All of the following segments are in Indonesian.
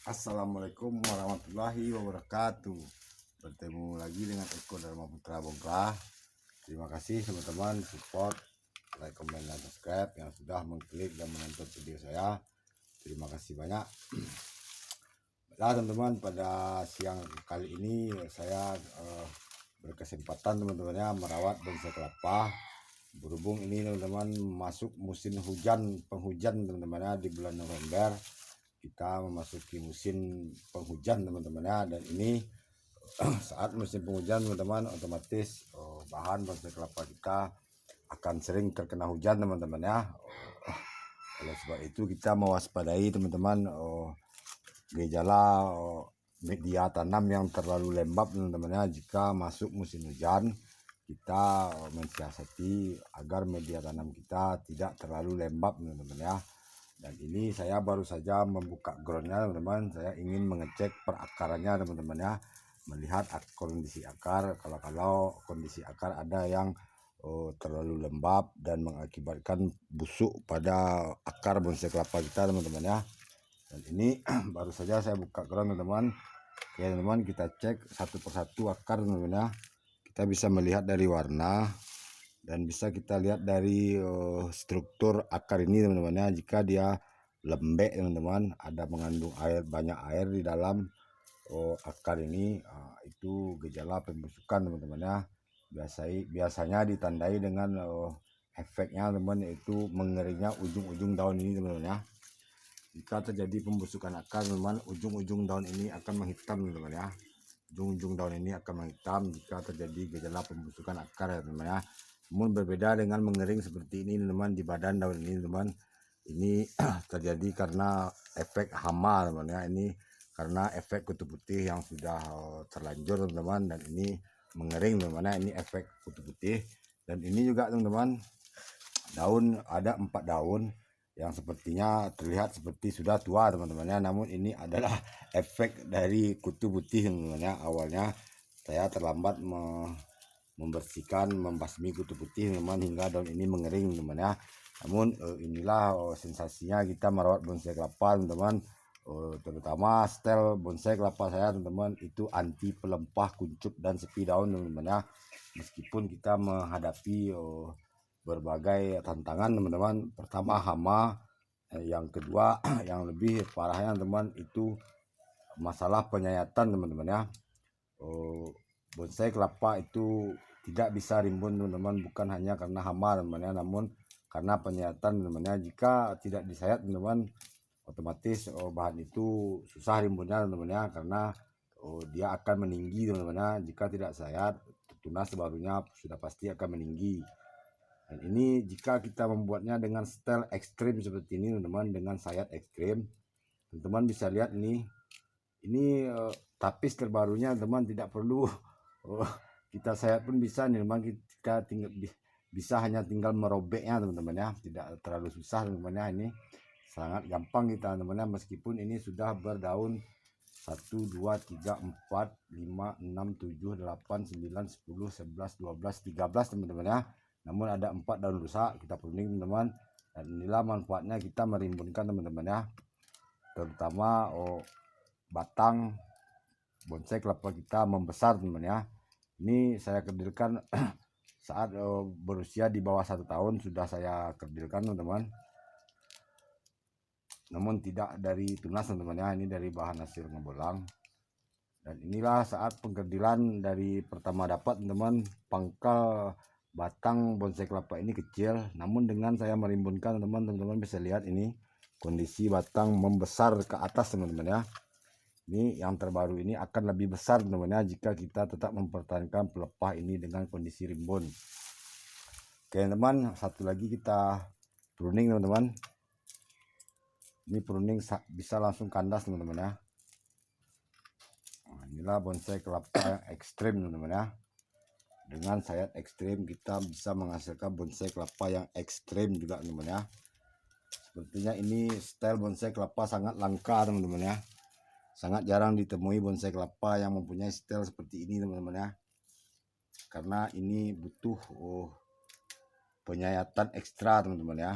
Assalamualaikum warahmatullahi wabarakatuh. Bertemu lagi dengan Eko Dharma Putra Bongkah. Terima kasih teman-teman support, like, comment, dan subscribe yang sudah mengklik dan menonton video saya. Terima kasih banyak. Nah teman-teman, pada siang kali ini saya berkesempatan teman-temannya merawat bonsai kelapa. Berhubung ini teman-teman masuk musim hujan penghujan teman-temannya di bulan November. Kita memasuki musim penghujan teman-teman ya, dan ini saat musim penghujan teman-teman otomatis bahan bonsai kelapa kita akan sering terkena hujan teman-teman ya. Oleh sebab itu kita mewaspadai teman-teman gejala media tanam yang terlalu lembab teman-teman ya. Jika masuk musim hujan kita mensiasati agar media tanam kita tidak terlalu lembab teman-teman ya. Dan ini saya baru saja membuka groundnya teman-teman. Saya ingin mengecek perakarannya teman-teman ya, melihat kondisi akar. Kalau kondisi akar ada yang terlalu lembab dan mengakibatkan busuk pada akar bonsai kelapa kita teman-teman ya. Dan ini baru saja saya buka ground teman-teman. Oke teman-teman, kita cek satu persatu akar teman-teman ya. Kita bisa melihat dari warna dan bisa kita lihat dari struktur akar ini teman-teman ya. Jika dia lembek teman-teman, ada mengandung air, banyak air di dalam akar ini, itu gejala pembusukan teman-teman ya. Biasanya ditandai dengan efeknya teman, yaitu mengeringnya ujung-ujung daun ini teman-teman ya. Jika terjadi pembusukan akar teman, ujung-ujung daun ini akan menghitam teman-teman ya. Ujung-ujung daun ini akan menghitam jika terjadi gejala pembusukan akar ya teman ya. Namun berbeda dengan mengering seperti ini teman, di badan daun ini teman, ini terjadi karena efek hama teman ya. Ini karena efek kutu putih yang sudah terlanjur teman-teman, dan ini mengering teman ya. Ini efek kutu putih. Dan ini juga teman-teman, daun ada 4 daun yang sepertinya terlihat seperti sudah tua teman-teman ya. Namun ini adalah efek dari kutu putih teman-teman ya. Awalnya saya terlambat membersihkan, membasmi kutu putih teman, hingga daun ini mengering teman ya. Namun inilah sensasinya kita merawat bonsai kelapa teman-teman. Terutama stel bonsai kelapa saya teman-teman itu anti pelempah, kuncup, dan sepi daun teman-teman ya. Meskipun kita menghadapi berbagai tantangan teman-teman. Pertama hama, yang kedua yang lebih parahnya teman itu masalah penyayatan teman-teman ya. Bonsai kelapa itu tidak bisa rimbun teman-teman, bukan hanya karena hama teman-teman ya, namun karena penyayatan teman-teman ya. Jika tidak disayat teman-teman, otomatis bahan itu susah rimbunnya teman-teman ya, karena dia akan meninggi teman-teman ya. Jika tidak sayat, tunas barunya sudah pasti akan meninggi. Dan ini jika kita membuatnya dengan style ekstrim seperti ini teman-teman, dengan sayat ekstrim, teman-teman bisa lihat ini tapis terbarunya teman, tidak perlu kita sayat pun bisa nih teman. Kita bisa hanya tinggal merobeknya teman-teman ya, tidak terlalu susah teman-teman ya. Ini sangat gampang kita teman-teman ya, meskipun ini sudah berdaun 1, 2, 3, 4, 5, 6, 7, 8, 9, 10, 11, 12, 13 teman-teman ya. Namun ada 4 daun rusak, kita pruning teman-teman. Dan inilah manfaatnya kita merimbunkan teman-teman ya, terutama batang bonsai kelapa kita membesar teman ya. Ini saya kerdilkan saat berusia di bawah 1 tahun sudah saya kerdilkan teman-teman. Namun tidak dari tunas teman-teman ya, ini dari bahan hasil ngebolang. Dan inilah saat pengkerdilan dari pertama dapat teman-teman. Pangkal batang bonsai kelapa ini kecil, namun dengan saya merimbunkan teman-teman bisa lihat ini kondisi batang membesar ke atas teman-teman ya. Ini yang terbaru ini akan lebih besar teman-teman ya, jika kita tetap mempertahankan pelepah ini dengan kondisi rimbun. Oke teman, satu lagi kita pruning teman-teman. Ini pruning bisa langsung kandas teman-teman ya. Nah, inilah bonsai kelapa yang ekstrim teman-teman ya. Dengan sayat ekstrim kita bisa menghasilkan bonsai kelapa yang ekstrim juga teman-teman ya. Sepertinya ini style bonsai kelapa sangat langka teman-teman ya. Sangat jarang ditemui bonsai kelapa yang mempunyai style seperti ini teman-teman ya. Karena ini butuh penyayatan ekstra teman-teman ya.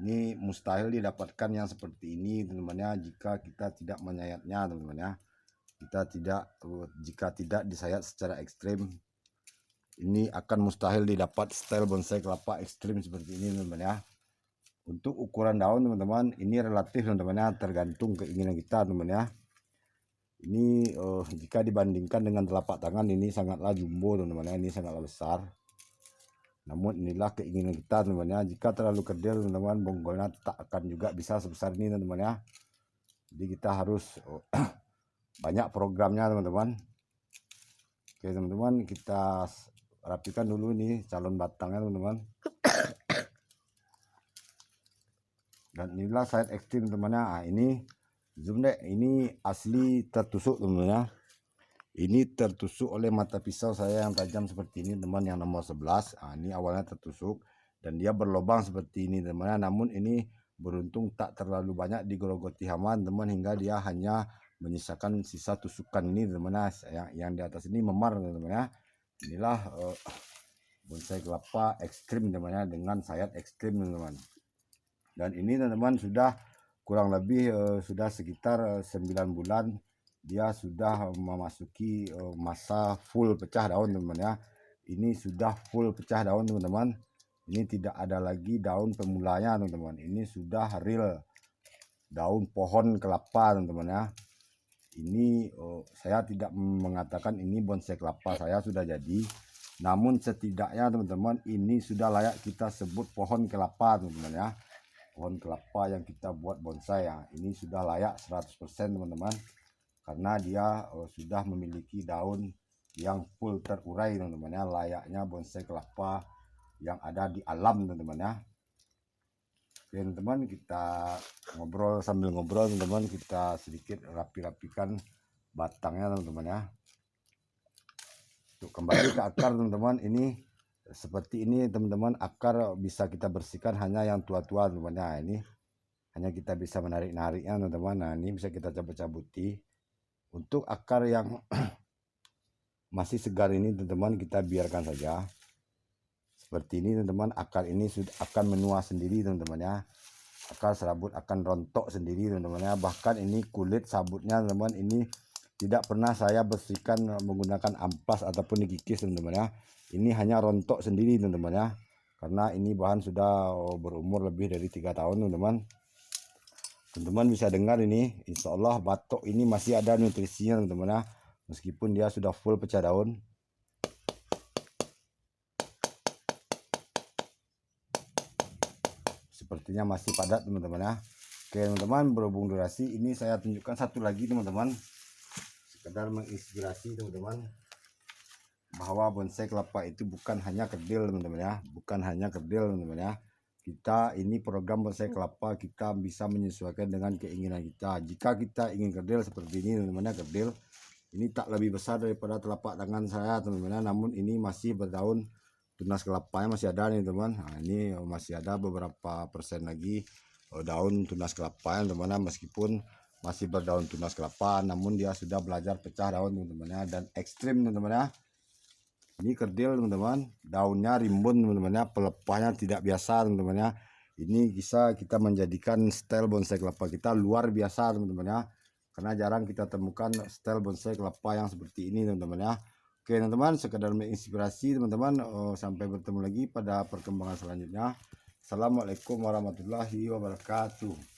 Ini mustahil didapatkan yang seperti ini teman-teman ya, jika kita tidak menyayatnya teman-teman ya. Jika tidak disayat secara ekstrim, ini akan mustahil didapat style bonsai kelapa ekstrim seperti ini teman-teman ya. Untuk ukuran daun teman-teman, ini relatif teman-teman ya, tergantung keinginan kita teman-teman ya. Ini jika dibandingkan dengan telapak tangan, ini sangatlah jumbo teman-teman ya, ini sangatlah besar. Namun inilah keinginan kita teman-teman ya. Jika terlalu kerdil teman-teman, bonggolnya tak akan juga bisa sebesar ini teman-teman ya. Jadi kita harus banyak programnya teman-teman. Oke teman-teman, kita rapikan dulu ini calon batangnya teman-teman. Dan inilah side ekstrim teman-teman ya. Ini zoom deh, ini asli tertusuk teman-teman ya. Ini tertusuk oleh mata pisau saya yang tajam seperti ini teman, yang nomor 11. Ini awalnya tertusuk dan dia berlubang seperti ini teman. Namun ini beruntung tak terlalu banyak digerogoti hama teman, hingga dia hanya menyisakan sisa tusukan ini teman. Yang di atas ini memar teman ya. Inilah bonsai kelapa ekstrim teman dengan sayat ekstrim teman. Dan ini teman sudah kurang lebih sudah sekitar 9 bulan dia sudah memasuki masa full pecah daun teman-teman ya. Ini sudah full pecah daun teman-teman. Ini tidak ada lagi daun pemulanya teman-teman. Ini sudah real daun pohon kelapa teman-teman ya. Ini saya tidak mengatakan ini bonsai kelapa saya sudah jadi. Namun setidaknya teman-teman, ini sudah layak kita sebut pohon kelapa teman-teman ya. Pohon kelapa yang kita buat bonsai ya. Ini sudah layak 100% teman-teman. Karena dia sudah memiliki daun yang full terurai teman-teman ya, layaknya bonsai kelapa yang ada di alam teman-teman ya. Oke teman-teman, kita ngobrol sambil ngobrol teman-teman, kita sedikit rapi-rapikan batangnya teman-teman ya. Untuk kembali ke akar teman-teman, ini seperti ini teman-teman, akar bisa kita bersihkan hanya yang tua-tua teman-teman ya. Ini hanya kita bisa menarik-nariknya teman-teman. Nah ini bisa kita cabut-cabuti. Untuk akar yang masih segar ini teman-teman, kita biarkan saja seperti ini teman-teman. Akar ini sudah akan menua sendiri teman-teman ya. Akar serabut akan rontok sendiri teman-teman ya. Bahkan ini kulit sabutnya teman-teman, ini tidak pernah saya bersihkan menggunakan amplas ataupun dikikis teman-teman ya. Ini hanya rontok sendiri teman-teman ya, karena ini bahan sudah berumur lebih dari 3 tahun teman-teman. Teman-teman bisa dengar ini, insya Allah batok ini masih ada nutrisinya teman-teman ya, meskipun dia sudah full pecah daun. Sepertinya masih padat teman-teman ya. Oke teman-teman, berhubung durasi, ini saya tunjukkan satu lagi teman-teman, sekedar menginspirasi teman-teman, bahwa bonsai kelapa itu bukan hanya kerdil teman-teman ya, bukan hanya kerdil teman-teman ya. Kita ini program bonsai kelapa, kita bisa menyesuaikan dengan keinginan kita. Jika kita ingin kerdil seperti ini teman-teman ya, kerdil ini tak lebih besar daripada telapak tangan saya teman-teman ya, namun ini masih berdaun, tunas kelapanya masih ada nih teman. Nah, ini masih ada beberapa persen lagi daun tunas kelapanya teman-teman, meskipun masih berdaun tunas kelapa, namun dia sudah belajar pecah daun teman-teman ya, dan ekstrim teman-teman ya. Ini kerdil teman-teman, daunnya rimbun teman-teman ya, pelepahnya tidak biasa teman-teman ya. Ini bisa kita menjadikan style bonsai kelapa kita luar biasa teman-teman ya, karena jarang kita temukan style bonsai kelapa yang seperti ini teman-teman ya. Oke teman-teman, sekedar menginspirasi teman-teman. Sampai bertemu lagi pada perkembangan selanjutnya. Assalamualaikum warahmatullahi wabarakatuh.